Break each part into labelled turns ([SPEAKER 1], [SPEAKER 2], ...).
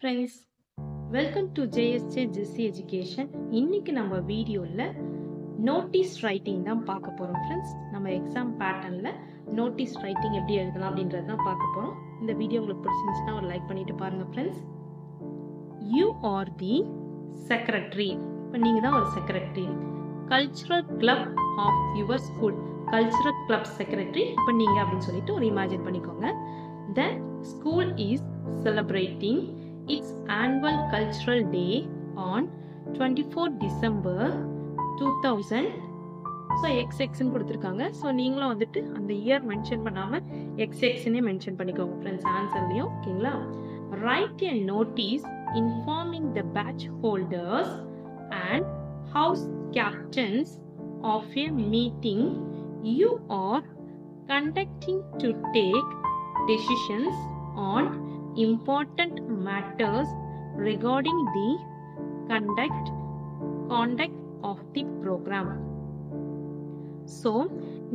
[SPEAKER 1] friends, welcome to JSJ Jesse Education. இன்னைக்கு நம்ம வீடியோல நோட்டீஸ் ரைட்டிங் தான் பார்க்க போறோம் friends. நம்ம எக்ஸாம் பேட்டர்ன்ல நோட்டீஸ் ரைட்டிங் எப்படி எழுதலாம் அப்படின்றது தான் பார்க்க போறோம். இந்த வீடியோ உங்களுக்கு பிடிச்சிருந்துச்சுன்னா ஒரு லைக் பண்ணிட்டு பாருங்க friends. You are the secretary. இப்போ நீங்க தான் ஒரு secretary. Cultural club of your school. Cultural club secretary இப்போ நீங்க அப்படின்னு சொல்லிட்டு ஒரு இமேஜின் பண்ணிக்கோங்க. The school is celebrating its annual cultural day on 24 December 2000. So XX கொடுத்துருக்காங்க. ஸோ நீங்களும் வந்துட்டு அந்த இயர் மென்ஷன் பண்ணாமல் XX மென்ஷன் பண்ணிக்கோங்க ஃப்ரெண்ட்ஸ் ஆன்சர்லையும். ஓகேங்களா? Right a notice informing the batch holders and house captains of a meeting you are conducting to take decisions on important matters regarding the conduct of the program. So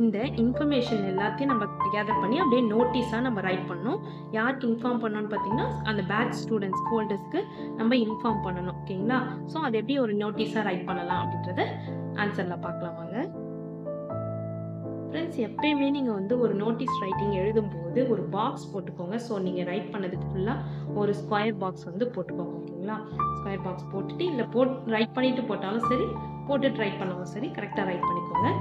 [SPEAKER 1] இந்த information எல்லாத்தையும் நம்ம gather பண்ணி அப்படியே நோட்டீஸாக நம்ம right பண்ணணும். யாருக்கு inform பண்ணணும்னு பார்த்தீங்கன்னா அந்த பேட்ச் ஸ்டூடெண்ட்ஸ் ஹோல்டர்ஸ்க்கு நம்ம இன்ஃபார்ம் பண்ணணும். ஓகேங்களா? ஸோ அது எப்படி ஒரு நோட்டீஸாக ரைட் பண்ணலாம் அப்படின்றத ஆன்சரில் பார்க்கலாம் வாங்க. ஃப்ரெண்ட்ஸ், எப்பயுமே நீங்கள் வந்து ஒரு நோட்டீஸ் ரைட்டிங் எழுதும்போது ஒரு பாக்ஸ் போட்டுக்கோங்க. ஸோ நீங்கள் ரைட் பண்ணதுக்கு ஃபுல்லாக ஒரு ஸ்கொயர் பாக்ஸ் வந்து போட்டுக்கோங்க. ஓகேங்களா? ஸ்கொயர் பாக்ஸ் போட்டுட்டு இல்லை ரைட் பண்ணிட்டு போட்டாலும் சரி, போட்டுட்டு ரைட் பண்ணாலும் சரி, கரெக்டாக ரைட் பண்ணிக்கோங்க.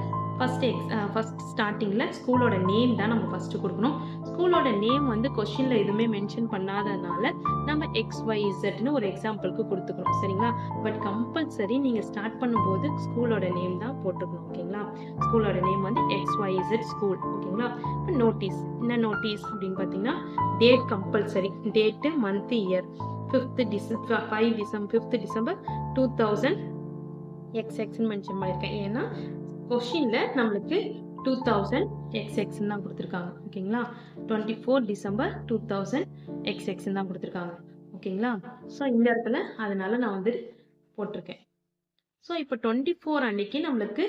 [SPEAKER 1] ஃபர்ஸ்ட் ஸ்டார்டிங்கில் ஸ்கூலோட நேம் தான் நம்ம ஃபஸ்ட்டு கொடுக்கணும். ஸ்கூலோட நேம் வந்து கொஸ்டினில் எதுவுமே மென்ஷன் பண்ணாததுனால நம்ம XYZன்னு ஒரு எக்ஸாம்பிளுக்கு கொடுத்துக்கணும். சரிங்களா? பட் கம்பல்சரி நீங்கள் ஸ்டார்ட் பண்ணும்போது ஸ்கூலோட நேம் தான் போட்டுக்கணும். ஓகேங்களா? ஸ்கூலோட நேம் வந்து XYZ ஸ்கூல். ஓகேங்களா? இப்போ நோட்டீஸ், என்ன நோட்டீஸ் அப்படின்னு பார்த்தீங்கன்னா date compulsory, date, month, year. 5th December 2000 XX mention பண்ணியிருக்கேன். ஏன்னா கொஸ்டினில் நம்மளுக்கு 2000 XX தான் கொடுத்துருக்காங்க. ஓகேங்களா? 24 December 2000 XX தான் கொடுத்துருக்காங்க. ஓகேங்களா? ஸோ இந்த இடத்துல அதனால நான் வந்து போட்டிருக்கேன். ஸோ இப்போ 24 அன்னைக்கு நம்மளுக்கு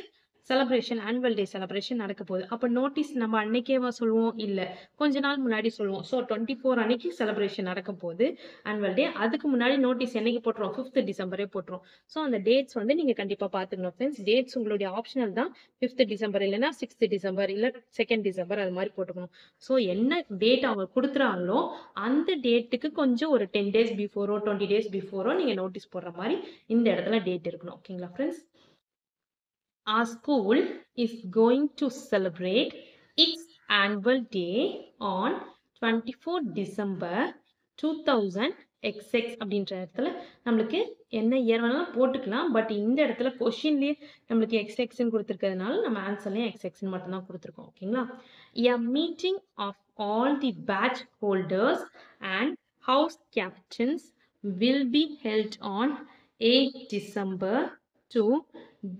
[SPEAKER 1] செலிப்ரேஷன், ஆனுவல் டே செலிப்ரேஷன் நடக்க போகுது. அப்போ நோட்டீஸ் நம்ம அன்னைக்கேவா சொல்லுவோம்? இல்லை, கொஞ்ச நாள் முன்னாடி சொல்லுவோம். ஸோ 24 அன்னைக்கு செலிப்ரேஷன் நடக்க போகுது, ஆனுவல் டே. அதுக்கு முன்னாடி நோட்டீஸ் என்னைக்கு போட்டுரும்? 5th December போட்டுரும். ஸோ அந்த டேட்ஸ் வந்து நீங்கள் கண்டிப்பாக பார்த்துக்கணும் ஃப்ரெண்ட்ஸ். டேட்ஸ் உங்களுடைய ஆப்ஷனல் தான். 5th December இல்லைன்னா 6th December இல்லை 2nd December அது மாதிரி போட்டுக்கணும். ஸோ என்ன டேட் அவங்க கொடுத்துறாங்களோ அந்த டேட்டுக்கு கொஞ்சம் ஒரு 10 days பிஃபோரோ 20 days பிஃபோரோ நீங்கள் நோட்டீஸ் போடுற மாதிரி இந்த இடத்துல டேட் இருக்கணும். ஓகேங்களா friends? Our school is going to celebrate its annual day on 24 December 2000 XX அப்படின்ற இடத்துல நம்மளுக்கு என்ன இயர் வேணாலும் போட்டுக்கலாம். பட் இந்த இடத்துல கொஸ்டின்லேயே நம்மளுக்கு XXன்னு கொடுத்துருக்கிறதுனால நம்ம ஆன்சர்லேயும் XXன்னு மட்டும்தான் கொடுத்துருக்கோம். ஓகேங்களா? A meeting of all the batch holders and house captains will be held on 8 December to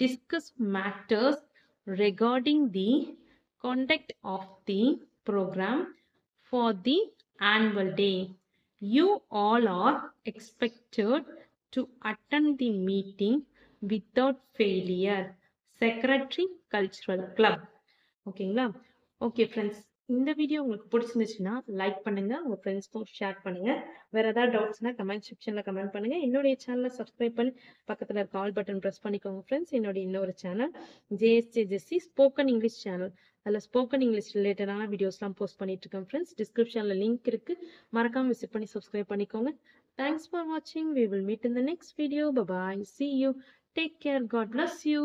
[SPEAKER 1] discuss matters regarding the conduct of the program for the annual day. You all are expected to attend the meeting without failure. Secretary, Cultural Club. ஓகேங்களா? Okay friends, இந்த video உங்களுக்கு பிடிச்சிருந்துச்சுன்னா like பண்ணுங்க, உங்க ஃப்ரெண்ட்ஸ்க்கும் share பண்ணுங்க. வேற ஏதாவது டவுட்ஸ்னா கமெண்ட் செக்ஷன்ல கமெண்ட் பண்ணுங்க. என்னுடைய சேனலை சப்ஸ்கிரைப் பண்ணி பக்கத்துல இருக்க ஆல் பட்டன் பிரஸ் பண்ணிக்கோங்க ஃப்ரெண்ட்ஸ். என்னுடைய இன்னொரு channel JSJ Jessie spoken English channel. அதில் ஸ்போக்கன் இங்கிலீஷ் ரிலேட்டடான வீடியோஸ்லாம் போஸ்ட் பண்ணிட்டு இருக்கேன் ஃப்ரெண்ட்ஸ். டிஸ்கிரிப்ஷன்ல லிங்க் இருக்கு, மறக்காம விசிட் பண்ணி சப்ஸ்கிரைப் பண்ணிக்கோங்க. Thanks for watching. We will meet in the next video. Bye bye. See you. Take care. God bless you.